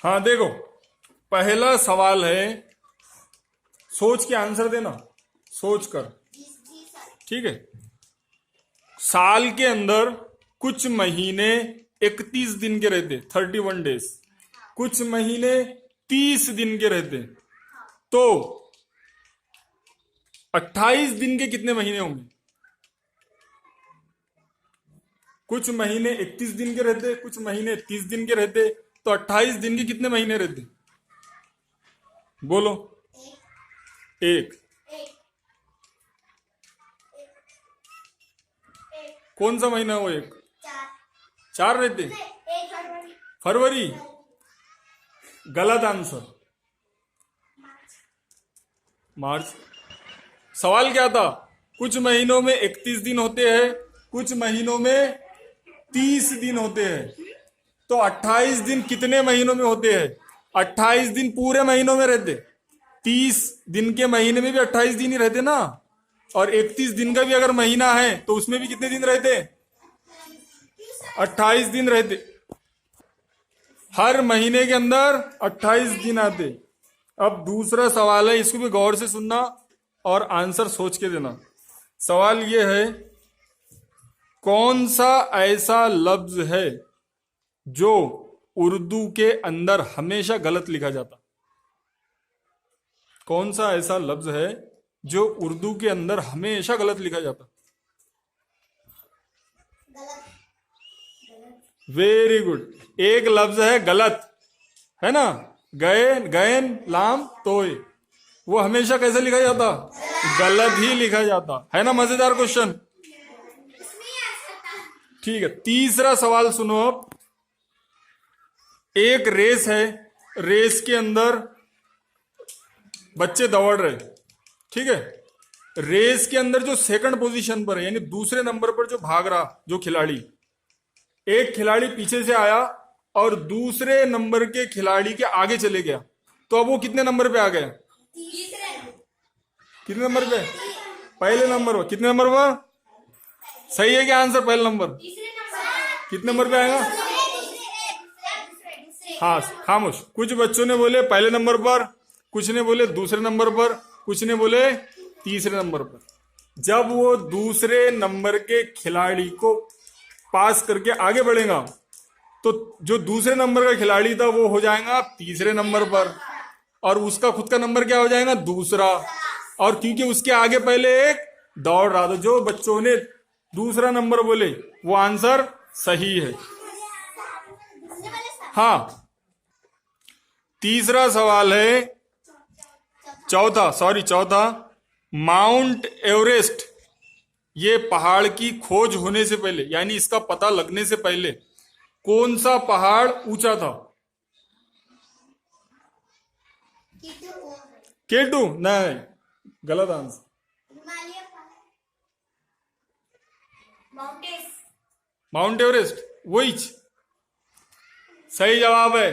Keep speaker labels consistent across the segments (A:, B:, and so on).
A: हाँ देखो, पहला सवाल है, सोच के आंसर देना, सोच कर। ठीक है। साल के अंदर कुछ महीने 31 दिन के रहते, 31 डेज। कुछ महीने 30 दिन के रहते, तो 28 दिन के कितने महीने होंगे? कुछ महीने 31 दिन के रहते, कुछ महीने 30 दिन के रहते, तो 28 दिन के कितने महीने रहते? बोलो। एक। कौन सा महीना वो एक? चार रहते। फरवरी। गलत आंसर। मार्च। सवाल क्या था? कुछ महीनों में 31 दिन होते हैं, कुछ महीनों में 30 दिन होते हैं, तो 28 दिन कितने महीनों में होते हैं? 28 दिन पूरे महीनों में रहते। 30 दिन के महीने में भी 28 दिन ही रहते ना, और 31 दिन का भी अगर महीना है तो उसमें भी कितने दिन रहते? 28 दिन रहते। हर महीने के अंदर 28 दिन आते। अब दूसरा सवाल है, इसको भी गौर से सुनना और आंसर सोच के देना। सवाल यह है, कौन सा ऐसा लफ्ज है जो उर्दू के अंदर हमेशा गलत लिखा जाता? कौन सा ऐसा लफ्ज है जो उर्दू के अंदर हमेशा गलत लिखा जाता? Very good. एक लफ्ज है गलत, है ना? गए, गैन, लाम, तोय, वो हमेशा कैसे लिखा जाता? गलत ही लिखा जाता है ना। मजेदार क्वेश्चन। ठीक है, तीसरा सवाल सुनो अब। एक रेस है, रेस के अंदर बच्चे दौड़ रहे, ठीक है। रेस के अंदर जो सेकंड पोजीशन पर है, यानी दूसरे नंबर पर जो भाग रहा जो खिलाड़ी, एक खिलाड़ी पीछे से आया और दूसरे नंबर के खिलाड़ी के आगे चले गया, तो अब वो कितने नंबर पे आ गया? कितने नंबर पे? पहले नंबर पर। कितने नंबर पर? सही है क्या आंसर? पहले नंबर। कितने नंबर पे आएगा? हाँ, खामोश। कुछ बच्चों ने बोले पहले नंबर पर, कुछ ने बोले दूसरे नंबर पर, कुछ ने बोले तीसरे नंबर पर। जब वो दूसरे नंबर के खिलाड़ी को पास करके आगे बढ़ेगा, तो जो दूसरे नंबर का खिलाड़ी था वो हो जाएगा तीसरे नंबर पर, और उसका खुद का नंबर क्या हो जाएगा? दूसरा। और क्योंकि उसके आगे पहले एक दौड़ रहा था, जो बच्चों ने दूसरा नंबर बोले वो आंसर सही है। हाँ, तीसरा सवाल है, चौथा। माउंट एवरेस्ट, ये पहाड़ की खोज होने से पहले, यानी इसका पता लगने से पहले, कौन सा पहाड़ ऊंचा था? केटू? नहीं, गलत आंसर। माउंट एवरेस्ट वही सही जवाब है।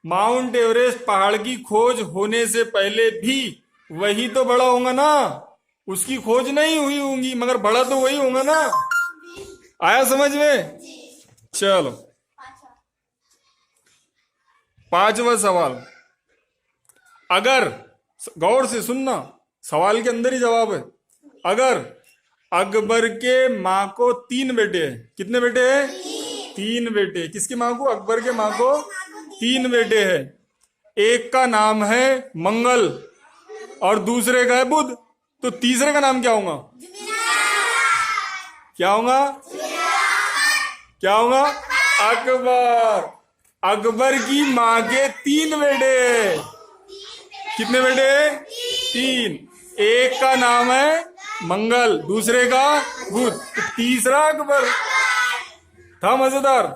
A: माउंट एवरेस्ट पहाड़ की खोज होने से पहले भी वही तो बड़ा होगा ना, उसकी खोज नहीं हुई होगी, मगर बड़ा तो वही होगा ना। आया समझ में? चलो, पांचवा सवाल। अगर, गौर से सुनना, सवाल के अंदर ही जवाब है। अगर अकबर के माँ को 3 बेटे हैं, कितने बेटे हैं? 3 बेटे। किसकी माँ को? अकबर के माँ को 3 बेटे हैं। एक का नाम है मंगल और दूसरे का है बुध, तो तीसरे का नाम क्या होगा? क्या होगा? क्या होगा? अकबर। अकबर की माँ के 3 बेटे। कितने बेटे? 3। एक का नाम है मंगल, दूसरे का बुध, तो तीसरा अकबर। था मजेदार।